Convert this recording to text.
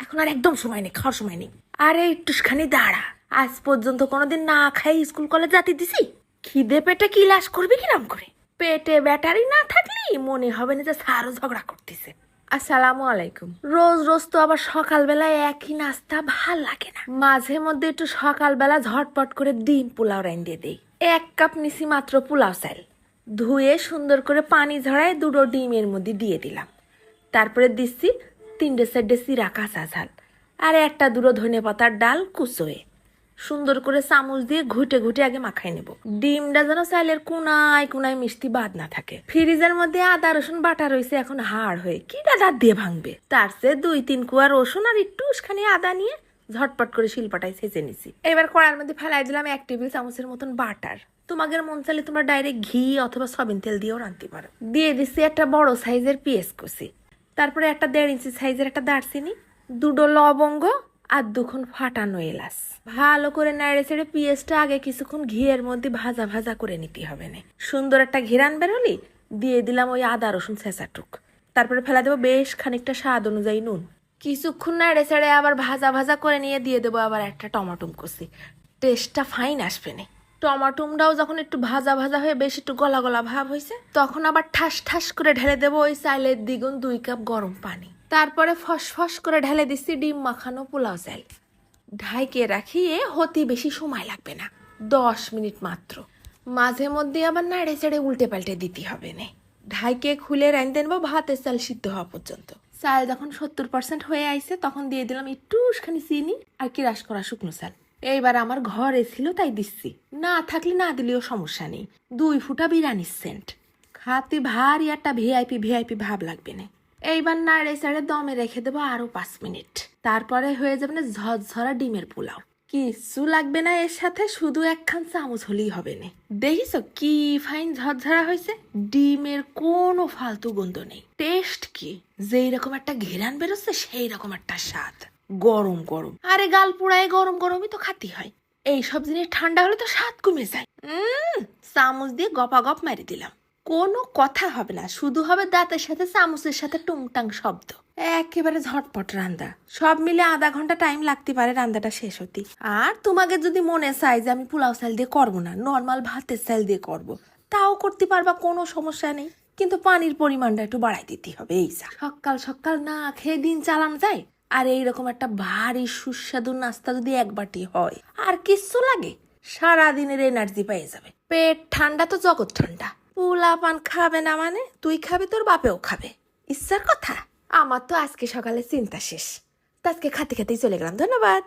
এখন আর একদম সময় নেই, খাওয়ার সময় নেই। আরে একটুখানি দাঁড়া, আজ পর্যন্ত কোনোদিন না খাই স্কুল কলেজ যেতে দিছি? খিদে পেটে কি লাশ করবি কিরাম করে? পেটে ব্যাটারি না থাকলে মনে হবে না যে স্যারও ঝগড়া করতেছে। আসসালামু আলাইকুম। রোজ রোজ তো আবার সকালবেলায় একই নাস্তা ভাল লাগে না, মাঝে মধ্যে একটু সকালবেলা ঝটপট করে ডিম পোলাও রাইন্দে দেই। 1 কাপ নিছি মাত্র পোলাও চাল, ধুয়ে সুন্দর করে পানি ঝরায় 2টো ডিমের মধ্যে দিয়ে দিলাম। তারপরে দিচ্ছি 3-4 চিরা কাঁচা ঝাল আর 1-2 ধনে পাতার ডাল কুচোয়ে সুন্দর করে চামচ দিয়ে ঘুটে ঘুটে আগে মাখাই নেব। ডিমটা যেন চাইলের কোনায় কোনায় মিষ্টি বাদ না থাকে। ফ্রিজের মধ্যে আদা রসুন বাটা রয়েছে এখন হাড় হয়ে, কি দাঁত দিয়ে ভাঙবে? তার চেয়ে 2-3 কোয়া রসুন আর একটুখানি আদা নিয়ে ঝটপট করে শিলপাটায় ছেঁচে নিছি। এবার কড়ার মধ্যে ফেলাই দিলাম 1 টেবিল চামচের মতন বাটার। তোমাদের মন চাইলে তোমরা ডাইরেক্ট ঘি অথবা সয়াবিন তেল দিয়েও রাঁধতে পারো। দিয়ে দিচ্ছি একটা বড় সাইজের পেঁয়াজ কুচি, তারপরে একটা 1.5 ইঞ্চি সাইজের একটা দারচিনি, 2টো লবঙ্গ আর 2খন ফাটানো এলাচ। ভালো করে নাড়ে ছেড়ে পেঁয়াজটা আগে কিছুক্ষণ ঘিয়ের মধ্যে ভাজা ভাজা করে নিতে হবে না। সুন্দর একটা ঘেরান বেরোলি দিয়ে দিলাম ওই আদা রসুন ছেঁচাটুক। তারপরে ফেলা দেবো বেশ খানিকটা স্বাদ অনুযায়ী নুন। কিছুক্ষণ নাড়ে ছেড়ে আবার ভাজা ভাজা করে নিয়ে দিয়ে দেবো আবার একটা টমাটুম কষি। টেস্টটা ফাইন আসবে না। টমাটুমটাও যখন একটু ভাজা ভাজা হয়ে বেশ একটু গলা গলা ভাব হয়েছে তখন আবার ঠাস ঠাস করে ঢেলে দেবো ওই চাইলের দ্বিগুণ 2 কাপ গরম পানি। তারপরে ফসফস করে ঢেলে দিচ্ছি ডিম মাখানো পোলাও চাল। ঢাইকে রাখিয়ে হতে বেশি সময় লাগবে না, 10 মিনিট মাত্র। মাঝে মধ্যে আবার নাড়ে চেড়ে উল্টে পাল্টে দিতে হবে না। ঢাইকে খুলে রাঁধতে নেবো ভাতের চাল সিদ্ধ হওয়া পর্যন্ত। চাল যখন 70% হয়ে আইছে তখন দিয়ে দিলাম একটুখানি চিনি আর কিরাস করা শুকনো চাল। এইবার আমার ঘরে ছিল তাই দিচ্ছি, না থাকলে না দিলেও সমস্যা নেই। 2 ফুটা বিরিয়ানির সেন্ট, খাতে ভারী একটা ভিআইপি ভাব লাগবে না। এইবার নাড়ে চাড়ে দমে রেখে দেবো আরো 5 মিনিট। তারপরে হয়ে যাবে না ঝরঝরা ডিমের পোলাও। কিছু লাগবে না এর সাথে, শুধু 1খান চামচ হলেই হবে না। দেখিস কি ফাইন ঝরঝরা হয়েছে, ডিমের কোনো ফালতু গন্ধ নেই। টেস্ট কি যেই রকম একটা ঘেরান বেরোচ্ছে সেই রকম একটা স্বাদ। গরম গরম, আরে গাল পোড়ায় গরম গরমই তো খাতি হয়। এইসব জিনিস ঠান্ডা হলে তো স্বাদ কমে যায়। চামচ দিয়ে গপা গপ মারি দিলাম, কোনো কথা হবে না, শুধু হবে দাঁতের সাথে চামচের সাথে টুংটাং শব্দ। একেবারে ঝটপট রান্না, সব মিলে আধা ঘন্টা টাইম লাগতে পারে রান্নাটা শেষ হতে। আর তোমাকে যদি মনে চাই যে আমি পোলাও চাল দিয়ে করবো না, নর্মাল ভাতের চাল দিয়ে করব, তাও করতে পারবা, কোনো সমস্যা নেই। কিন্তু পানির পরিমাণটা একটু বাড়াই দিতে হবে। এই সকাল সকাল না খেয়ে দিন চালানো যায়, আর এইরকম একটা ভারী সুস্বাদু নাস্তা যদি 1 বাটি হয় আর কিচ্ছু লাগে, সারাদিনের এনার্জি পেয়ে যাবে। পেট ঠান্ডা তো জগৎ ঠান্ডা। পোলা পান খাবে না মানে তুই খাবি, তোর বাপেও খাবে, ইচ্ছার কথা। আমার তো আজকে সকালে চিন্তা শেষ, তো আজকে খাতে খাতেই চলে গেলাম। ধন্যবাদ।